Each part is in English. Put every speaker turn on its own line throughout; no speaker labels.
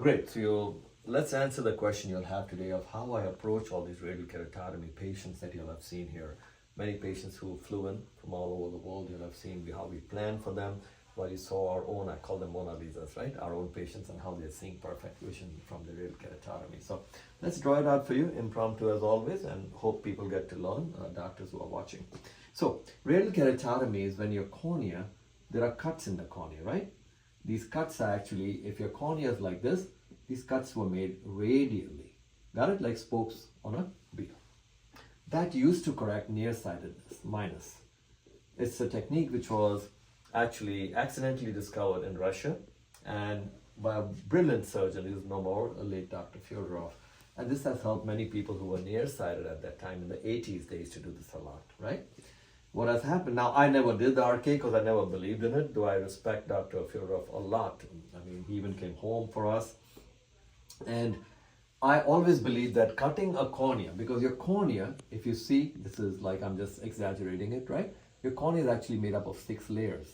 great. So let's answer the question you'll have today of how I approach all these radial keratotomy patients that you'll have seen here. Many patients who flew in from all over the world, you'll have seen how we plan for them. Well, you saw our own, I call them Mona Lisas, right? Our own patients and how they're seeing perfect vision from the radial keratotomy. So let's draw it out for you, impromptu as always, and hope people get to learn, doctors who are watching. So radial keratotomy is when your cornea, there are cuts in the cornea, right? These cuts are actually, if your cornea is like this, these cuts were made radially. Got it? Like spokes on a wheel. That used to correct nearsightedness, minus. It's a technique which was actually accidentally discovered in Russia and by a brilliant surgeon who's no more, a late Dr. Fyodorov. And this has helped many people who were nearsighted at that time. In the 80s, they used to do this a lot, right? What has happened, now I never did the RK because I never believed in it, though I respect Dr. Fyodorov a lot. I mean, he even came home for us. And I always believe that cutting a cornea, because your cornea, if you see, this is like, I'm just exaggerating it, right? Your cornea is actually made up of 6 layers,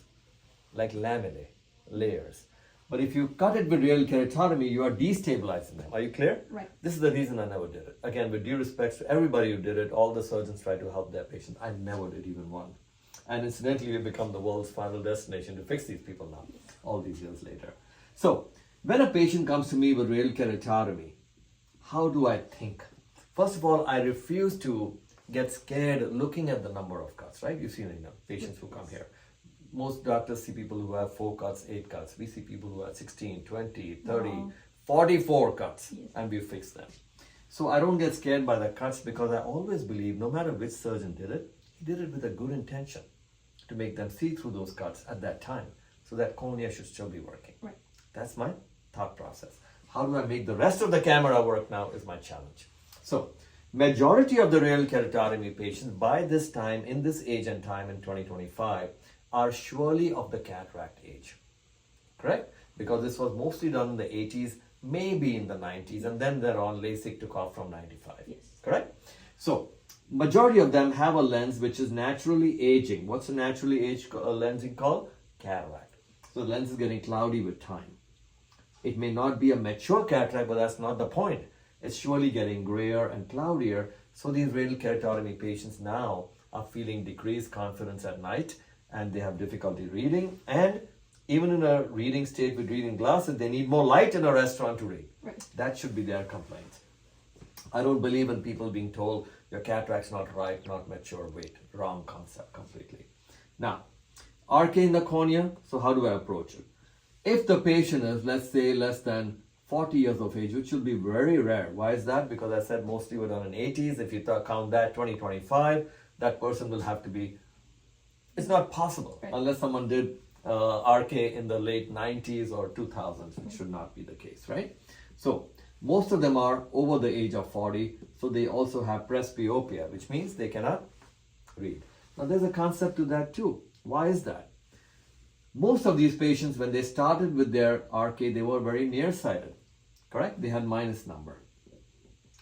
like laminae, layers. But if you cut it with radial keratotomy, you are destabilizing them. Are you clear?
Right.
This is the reason I never did it. Again, with due respect to everybody who did it, all the surgeons try to help their patients. I never did even one. And incidentally, we've become the world's final destination to fix these people now, all these years later. So, when a patient comes to me with radial keratotomy, how do I think? First of all, I refuse to get scared looking at the number of cuts, right? You've seen patients who come here. Most doctors see people who have 4 cuts, 8 cuts. We see people who have 16, 20, 30,
Wow.
44 cuts,
Yes.
and we fix them. So I don't get scared by the cuts because I always believe no matter which surgeon did it, he did it with a good intention to make them see through those cuts at that time. So that cornea should still be working.
Right.
That's my thought process. How do I make the rest of the camera work now is my challenge. So, majority of the radial keratotomy patients by this time, in this age and time in 2025, are surely of the cataract age. Correct? Because this was mostly done in the 80s, maybe in the 90s, and then they're on LASIK took off from 95.
Yes.
Correct? So, majority of them have a lens which is naturally aging. What's a naturally aged lensing called? Cataract. So the lens is getting cloudy with time. It may not be a mature cataract, but that's not the point. It's surely getting grayer and cloudier. So these radial keratotomy patients now are feeling decreased confidence at night and they have difficulty reading. And even in a reading state with reading glasses, they need more light in a restaurant to read.
Right.
That should be their complaint. I don't believe in people being told your cataract's not ripe, not mature. Wait, wrong concept completely. Now, RK in the cornea, so how do I approach it? If the patient is, let's say, less than 40 years of age, which will be very rare. Why is that? Because I said mostly were done in 80s. If you count that 2025, that person will have to be, it's not possible
Right.
unless someone did RK in the late 90s or 2000s, which should not be the case, right? So most of them are over the age of 40, so they also have presbyopia, which means they cannot read. Now there's a concept to that too. Why is that? Most of these patients, when they started with their RK, they were very nearsighted, correct? They had minus number,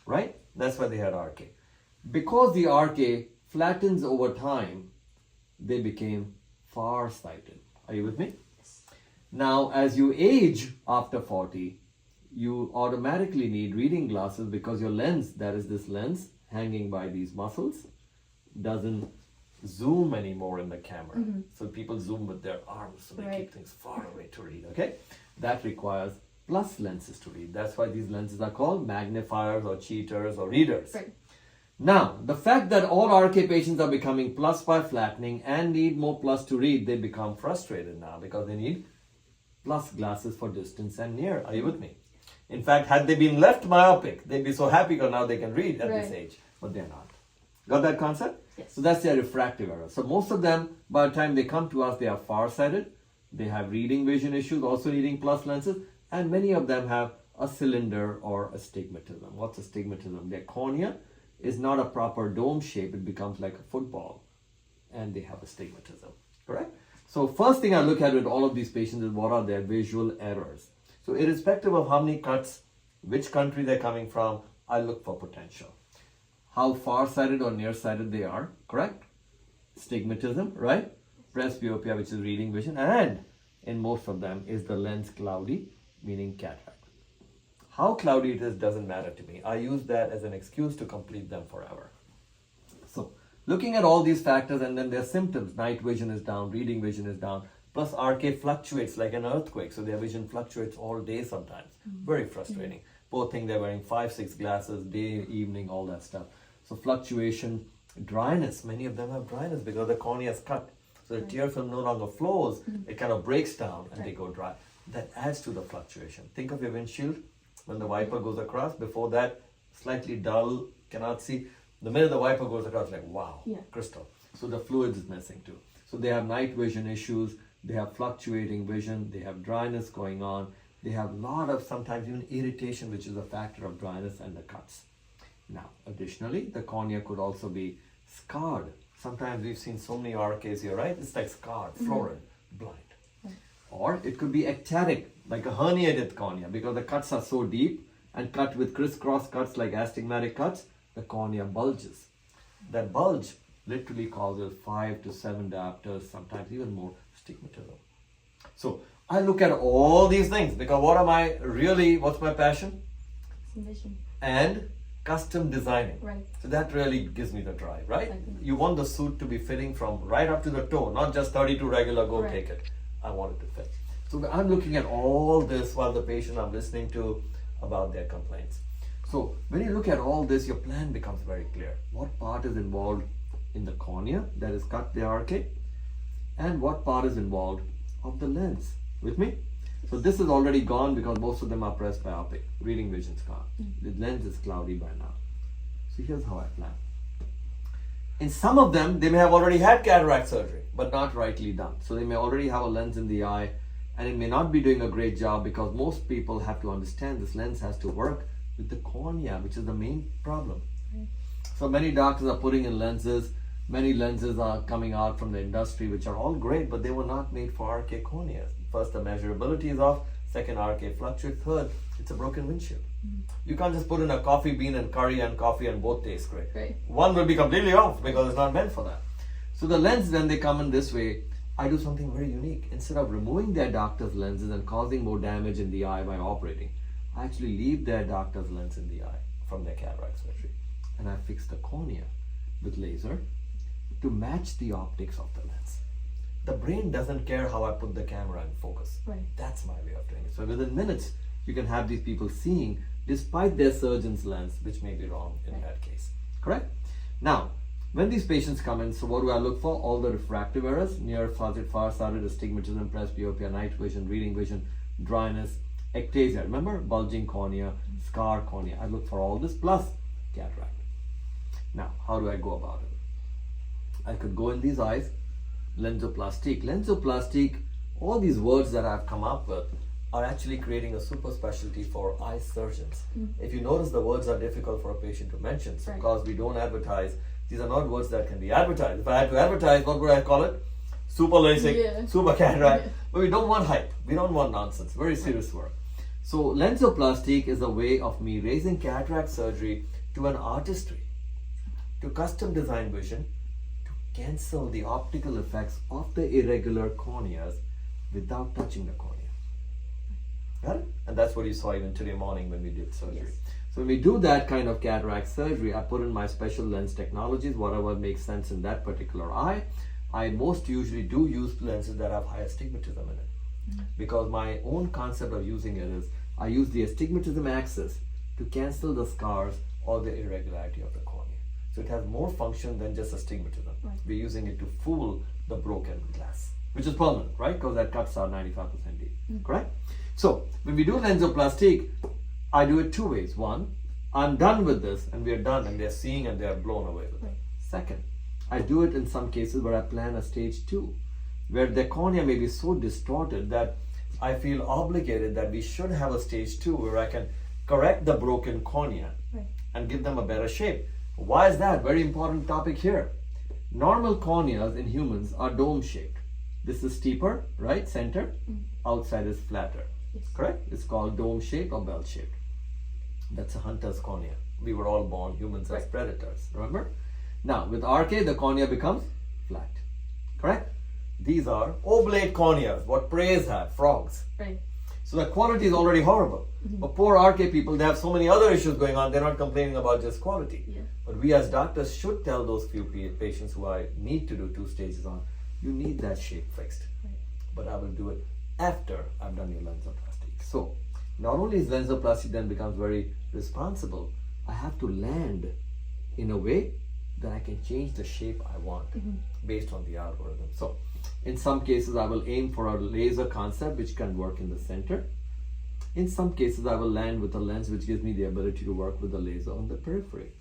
right? That's why they had RK. Because the RK flattens over time, they became far-sighted. Are you with me?
Yes.
Now, as you age after 40, you automatically need reading glasses because your lens, that is this lens hanging by these muscles, doesn't zoom anymore in the camera.
Mm-hmm.
So people zoom with their arms, so they
Right.
keep things far away to read, okay? That requires plus lenses to read. That's why these lenses are called magnifiers or cheaters or readers.
Right.
Now, the fact that all RK patients are becoming plus by flattening and need more plus to read, they become frustrated now because they need plus glasses for distance and near. Are you with me? In fact, had they been left myopic, they'd be so happy because now they can read at this
Right.
age, but they're not. Got that concept?
Yes.
So that's their refractive error. So most of them, by the time they come to us, they are farsighted. They have reading vision issues, also needing plus lenses, and many of them have a cylinder or astigmatism. What's astigmatism? Their cornea is not a proper dome shape. It becomes like a football, and they have astigmatism. Correct? So first thing I look at with all of these patients is what are their visual errors. So irrespective of how many cuts, which country they're coming from, I look for potential. How far-sighted or nearsighted they are, correct? Stigmatism, right? Presbyopia, which is reading vision, and in most of them is the lens cloudy, meaning cataract. How cloudy it is doesn't matter to me. I use that as an excuse to complete them forever. So looking at all these factors and then their symptoms, night vision is down, reading vision is down, plus RK fluctuates like an earthquake, so their vision fluctuates all day sometimes. Very frustrating. Poor thing, they're wearing 5-6 glasses, day, evening, all that stuff. So fluctuation, dryness, many of them have dryness because the cornea is cut. So the tear film no longer flows, it kind of breaks down and they go dry. That adds to the fluctuation. Think of your windshield when the wiper goes across. Before that, slightly dull, cannot see. The minute the wiper goes across, like wow, crystal. So the fluid is missing too. So they have night vision issues, they have fluctuating vision, they have dryness going on, they have a lot of sometimes even irritation, which is a factor of dryness and the cuts. Now, additionally, the cornea could also be scarred. Sometimes we've seen so many RKs here, right? It's like scarred, florid, blind. Or it could be ectatic, like a herniated cornea, because the cuts are so deep and cut with crisscross cuts like astigmatic cuts, the cornea bulges. That bulge literally causes 5 to 7 diopters, sometimes even more astigmatism. So I look at all these things because what's my passion?
Vision.
And custom designing.
Right.
So that really gives me the drive, right?
Exactly.
You want the suit to be fitting from right up to the toe, not just 32 regular, go take it. I want it to fit. So I'm looking at all this while the patient I'm listening to about their complaints. So when you look at all this, your plan becomes very clear. What part is involved in the cornea that is cut, the RK, and what part is involved of the lens. With me? So this is already gone because most of them are presbyopic. Reading vision's gone. The lens is cloudy by now. So here's how I plan. In some of them, they may have already had cataract surgery, but not rightly done. So they may already have a lens in the eye, and it may not be doing a great job because most people have to understand this lens has to work with the cornea, which is the main problem. So many doctors are putting in lenses. Many lenses are coming out from the industry, which are all great, but they were not made for RK corneas. First, the measurability is off. Second, RK fluctuates. Third, it's a broken windshield. You can't just put in a coffee bean and curry and coffee and both taste great. One will be completely off because it's not meant for that. So the lens, when they come in this way, I do something very unique. Instead of removing their doctor's lenses and causing more damage in the eye by operating, I actually leave their doctor's lens in the eye from their cataract surgery. And I fix the cornea with laser to match the optics of the lens. The brain doesn't care how I put the camera in focus. That's my way of doing it. So within minutes, you can have these people seeing despite their surgeon's lens, which may be wrong in that case. Correct? Now, when these patients come in, so what do I look for? All the refractive errors, near farsighted, astigmatism, presbyopia, night vision, reading vision, dryness, ectasia. Remember? Bulging cornea, scar cornea. I look for all this plus cataract. Now, how do I go about it? I could go in these eyes, lensoplastique. Lensoplastique, all these words that I've come up with are actually creating a super specialty for eye surgeons. If you notice, the words are difficult for a patient to mention because we don't advertise. These are not words that can be advertised. If I had to advertise, what would I call it? Super LASIK, super cataract. But we don't want hype. We don't want nonsense. Very serious work. So lensoplastique is a way of me raising cataract surgery to an artistry, to custom design vision, cancel the optical effects of the irregular corneas without touching the cornea. Got it? And that's what you saw even today morning when we did surgery. So when we do that kind of cataract surgery, I put in my special lens technologies, whatever makes sense in that particular eye. I most usually do use lenses that have high astigmatism in it. Because my own concept of using it is, I use the astigmatism axis to cancel the scars or the irregularity of the cornea. So it has more function than just astigmatism. We're using it to fool the broken glass, which is permanent, right? Because that cuts are 95% deep, correct? So when we do lensoplastique, I do it two ways. One, I'm done with this and we are done and they're seeing and they're blown away with it. Second, I do it in some cases where I plan a stage 2, where the cornea may be so distorted that I feel obligated that we should have a stage 2 where I can correct the broken cornea and give them a better shape. Why is that? Very important topic here. Normal corneas in humans are dome shaped. This is steeper, right? Center. Outside is flatter. Correct? It's called dome shaped or bell shaped. That's a hunter's cornea. We were all born humans as predators. Remember? Now with RK, the cornea becomes flat. Correct? These are oblate corneas, what preys have, frogs. So the quality is already horrible. But poor RK people, they have so many other issues going on, they're not complaining about just quality.
Yeah.
But we as doctors should tell those few patients who I need to do 2 stages on, you need that shape fixed.
Right.
But I will do it after I've done your lensoplasty. So not only is lensoplasty then becomes very responsible, I have to land in a way that I can change the shape I want based on the algorithm. So in some cases I will aim for a laser concept which can work in the center. In some cases I will land with a lens which gives me the ability to work with the laser on the periphery.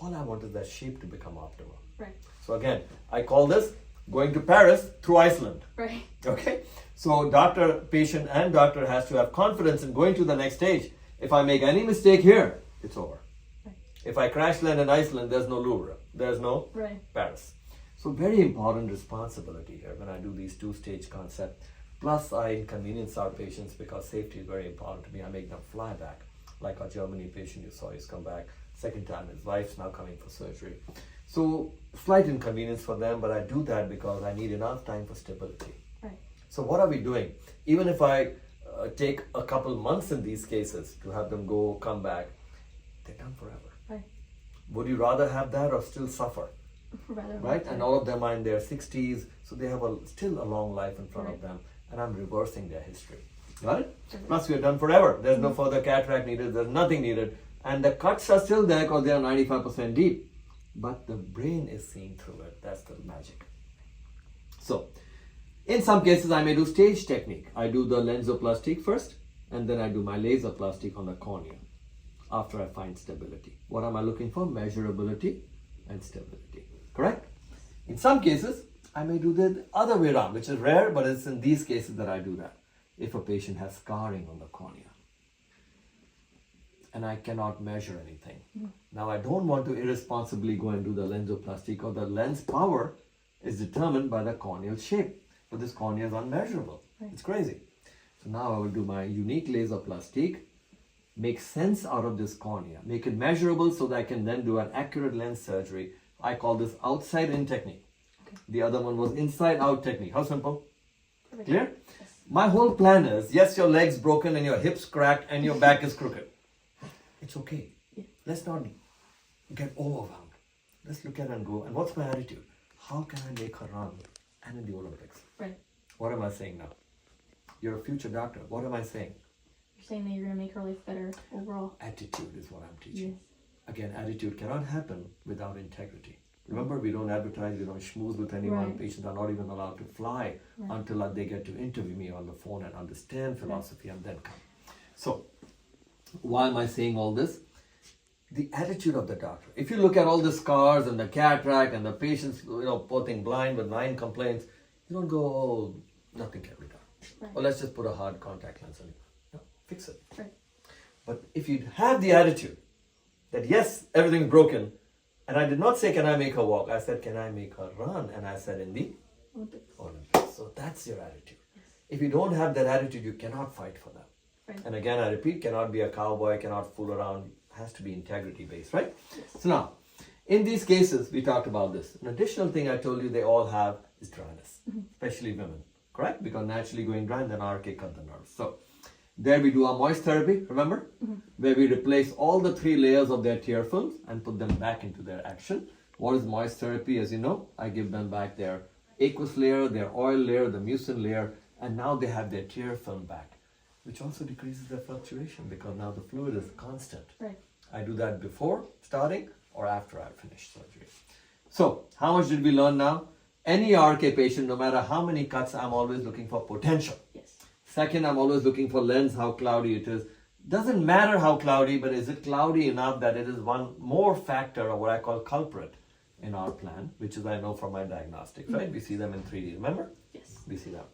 All I want is that shape to become optimal.
Right.
So again, I call this going to Paris through Iceland.
Right.
Okay? So doctor, patient and doctor has to have confidence in going to the next stage. If I make any mistake here, it's over.
Right.
If I crash land in Iceland, there's no Louvre. There's no
Right.
Paris. So very important responsibility here when I do these 2-stage concepts. Plus I inconvenience our patients because safety is very important to me. I make them fly back. Like our Germany patient you saw, he's come back. Second time his wife's now coming for surgery. So slight inconvenience for them, but I do that because I need enough time for stability.
Right.
So what are we doing? Even if I take a couple months in these cases to have them go, come back, they're done forever.
Right.
Would you rather have that or still suffer?
Rather
Right?
than-
And all of them are in their 60s, so they have still a long life in front of
Right.
them, and I'm reversing their history. Got it?
Right.
Plus, we are done forever. There's no further cataract needed, there's nothing needed, and the cuts are still there because they are 95% deep. But the brain is seeing through it. That's the magic. So, in some cases, I may do stage technique. I do the lensoplastic first, and then I do my laser plastic on the cornea after I find stability. What am I looking for? Measurability and stability. Correct? In some cases, I may do the other way around, which is rare, but it's in these cases that I do that. If a patient has scarring on the cornea and I cannot measure anything. Now, I don't want to irresponsibly go and do the lensoplasty because the lens power is determined by the corneal shape. But this cornea is unmeasurable.
Right.
It's crazy. So now I will do my unique laser plastique, make sense out of this cornea, make it measurable so that I can then do an accurate lens surgery. I call this outside in technique.
Okay.
The other one was inside out technique. How simple?
Perfect.
Clear?
Yes.
My whole plan is, yes, your leg's broken and your hips cracked and your back is crooked. It's okay.
Yeah.
Let's not get overwhelmed. Let's look at it and go, and what's my attitude? How can I make her run and in the Olympics?
Right.
What am I saying now? You're a future doctor. What am I saying?
You're saying that you're going to make her life better overall.
Attitude is what I'm teaching.
Yes.
Again, attitude cannot happen without integrity. Remember, we don't advertise, we don't schmooze with anyone.
Right.
Patients are not even allowed to fly
Right.
until they get to interview me on the phone and understand philosophy and then come. So, why am I saying all this? The attitude of the doctor. If you look at all the scars and the cataract and the patients, poor thing, blind with 9 complaints, you don't go, oh, nothing can be done.
Right.
Or let's just put a hard contact lens on you. No, fix it.
Right.
But if you have the attitude that yes, everything's broken, and I did not say, can I make her walk? I said, can I make her run? And I said, in the
Olympics.
Olympics. So that's your attitude. If you don't have that attitude, you cannot fight for them.
Right.
And again, I repeat, cannot be a cowboy, cannot fool around, has to be integrity based, right?
Yes.
So now, in these cases, we talked about this. An additional thing I told you they all have is dryness, especially women, correct? Because naturally going dry and then RK cut the nerves. So there we do our moist therapy, remember? Where we replace all the 3 layers of their tear films and put them back into their action. What is moist therapy? As you know, I give them back their aqueous layer, their oil layer, the mucin layer, and now they have their tear film back, which also decreases their fluctuation because now the fluid is constant.
Right.
I do that before starting or after I finish surgery. So, how much did we learn now? Any RK patient, no matter how many cuts, I'm always looking for potential.
Yes.
Second, I'm always looking for lens, how cloudy it is. Doesn't matter how cloudy, but is it cloudy enough that it is one more factor or what I call culprit in our plan, which is I know from my diagnostics, right? We see them in 3D, remember?
Yes.
We see them.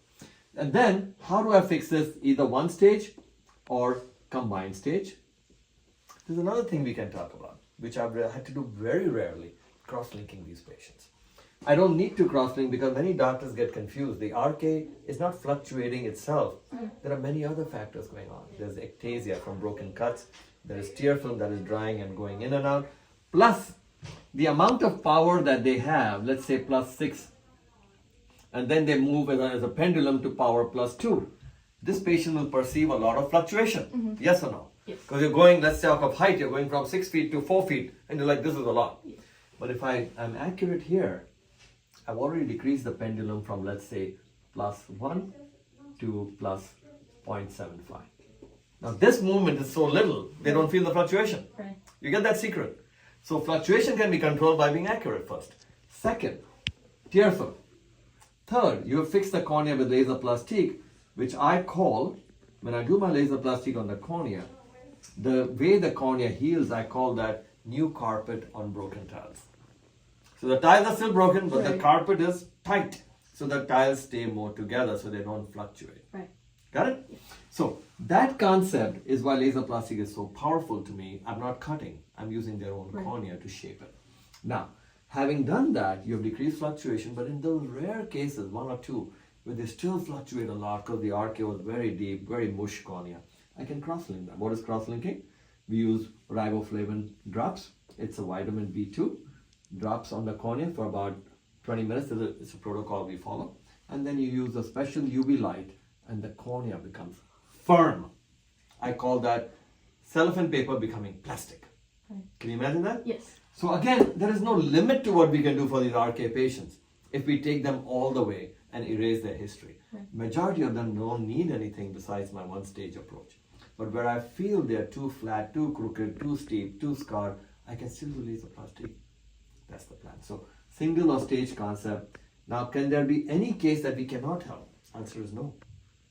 And then, how do I fix this? Either one stage or combined stage. There's another thing we can talk about, which I've had to do very rarely, cross-linking these patients. I don't need to cross-link because many doctors get confused. The RK is not fluctuating itself. There are many other factors going on. There's ectasia from broken cuts. There is tear film that is drying and going in and out. Plus, the amount of power that they have, let's say +6, and then they move as a pendulum to power +2. this patient will perceive a lot of fluctuation. Yes or no?
Yes.
Because you're going, let's say, of height, you're going from 6 feet to 4 feet, and you're like, this is a lot.
Yes.
But if I'm accurate here, I've already decreased the pendulum from, let's say, +1 to +0.75. Now this movement is so little, they don't feel the fluctuation.
Right.
You get that secret? So fluctuation can be controlled by being accurate first. Second, tearful. Third, you have fixed the cornea with laser plastique, which I call, when I do my laser plastique on the cornea, the way the cornea heals, I call that new carpet on broken tiles. So the tiles are still broken, but the
Right.
carpet is tight. So the tiles stay more together so they don't fluctuate.
Right.
Got it? So that concept is why laser plastic is so powerful to me. I'm not cutting, I'm using their own
Right.
cornea to shape it. Now, having done that, you have decreased fluctuation, but in those rare cases, 1 or 2, where they still fluctuate a lot because the RK was very deep, very mush cornea, I can cross-link them. What is cross-linking? We use riboflavin drops. It's a vitamin B2. Drops on the cornea for about 20 minutes. It's a protocol we follow. And then you use a special UV light and the cornea becomes firm. I call that cellophane paper becoming plastic.
Right.
Can you imagine that?
Yes.
So again, there is no limit to what we can do for these RK patients if we take them all the way and erase their history.
Right.
Majority of them don't need anything besides my one-stage approach. But where I feel they're too flat, too crooked, too steep, too scarred, I can still do laser plastic. That's the plan. So single or stage concept. Now, can there be any case that we cannot help? Answer is no.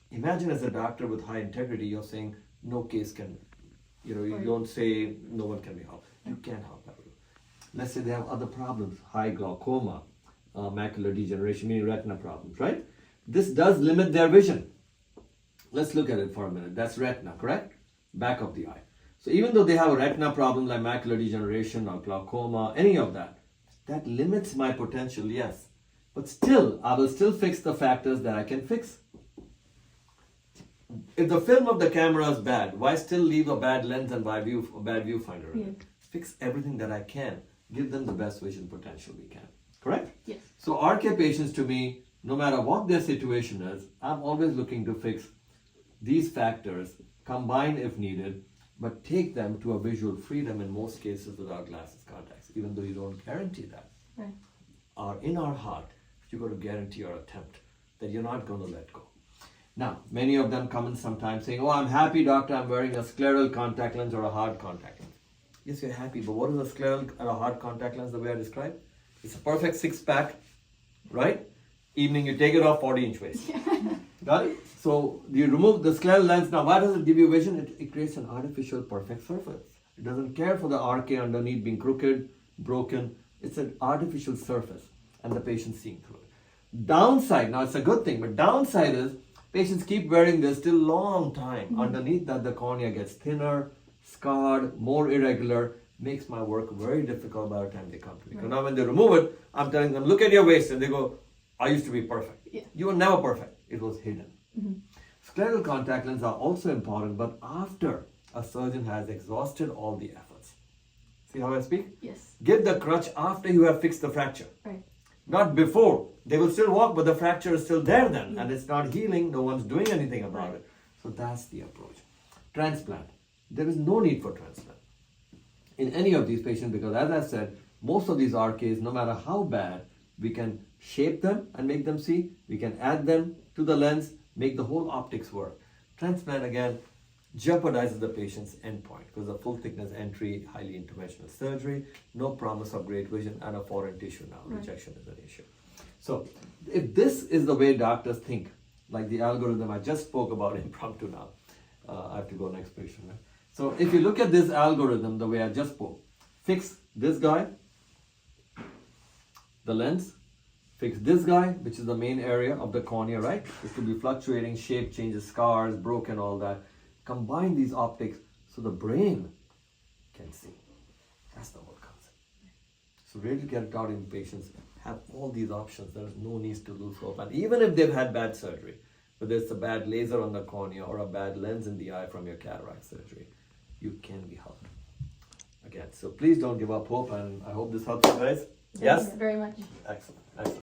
Imagine as a doctor with high integrity, you're saying no case can, you
Right.
don't say no one can be helped. You can help everyone. Let's say they have other problems, high glaucoma, macular degeneration, meaning retina problems, right? This does limit their vision. Let's look at it for a minute. That's retina, correct? Back of the eye. So even though they have a retina problem like macular degeneration or glaucoma, any of that, that limits my potential, yes. But still, I will still fix the factors that I can fix. If the film of the camera is bad, why still leave a bad lens and a bad viewfinder in it? Fix everything that I can. Give them the best vision potential we can. Correct?
Yes.
So RK patients to me, no matter what their situation is, I'm always looking to fix these factors, combine if needed, but take them to a visual freedom in most cases without glasses contacts, even though you don't guarantee that.
Right.
Or in our heart, you got to guarantee or attempt that you're not going to let go. Now, many of them come in sometimes saying, oh, I'm happy, doctor, I'm wearing a scleral contact lens or a hard contact lens. Yes, you're happy, but what is a scleral and a hard contact lens the way I described? It's a perfect six-pack, right? Evening, you take it off, 40-inch waist. Got it? So you remove the scleral lens. Now, why does it give you vision? It creates an artificial perfect surface. It doesn't care for the RK underneath being crooked, broken. It's an artificial surface, and the patient's seeing through it. Downside, now it's a good thing, but downside is patients keep wearing this till long time. Underneath that, the cornea gets thinner, scarred, more irregular, makes my work very difficult by the time they come to me. Because now when they remove it, I'm telling them, look at your waist, and they go, I used to be perfect.
Yeah.
You were never perfect. It was hidden. Scleral contact lenses are also important, but after a surgeon has exhausted all the efforts. See how I speak?
Yes.
Give the crutch after you have fixed the fracture.
Right.
Not before. They will still walk, but the fracture is still there then, and it's not healing. No one's doing anything about
Right.
it. So that's the approach. Transplant. There is no need for transplant in any of these patients because, as I said, most of these RKs, no matter how bad, we can shape them and make them see. We can add them to the lens, make the whole optics work. Transplant, again, jeopardizes the patient's endpoint because a full thickness entry, highly interventional surgery, no promise of great vision, and a foreign tissue now.
Right.
Rejection is an issue. So if this is the way doctors think, like the algorithm I just spoke about impromptu now, I have to go next patient. Right? So if you look at this algorithm the way I just spoke, fix this guy, the lens, fix this guy, which is the main area of the cornea, right? It could be fluctuating, shape changes, scars, broken, all that. Combine these optics so the brain can see. That's the whole concept. So radial keratotomy patients have all these options. There is no need to lose hope. And even if they've had bad surgery, whether it's a bad laser on the cornea or a bad lens in the eye from your cataract surgery, you can be helped. Again, so please don't give up hope, and I hope this helps you guys. Yes?
Very much.
Excellent. Excellent.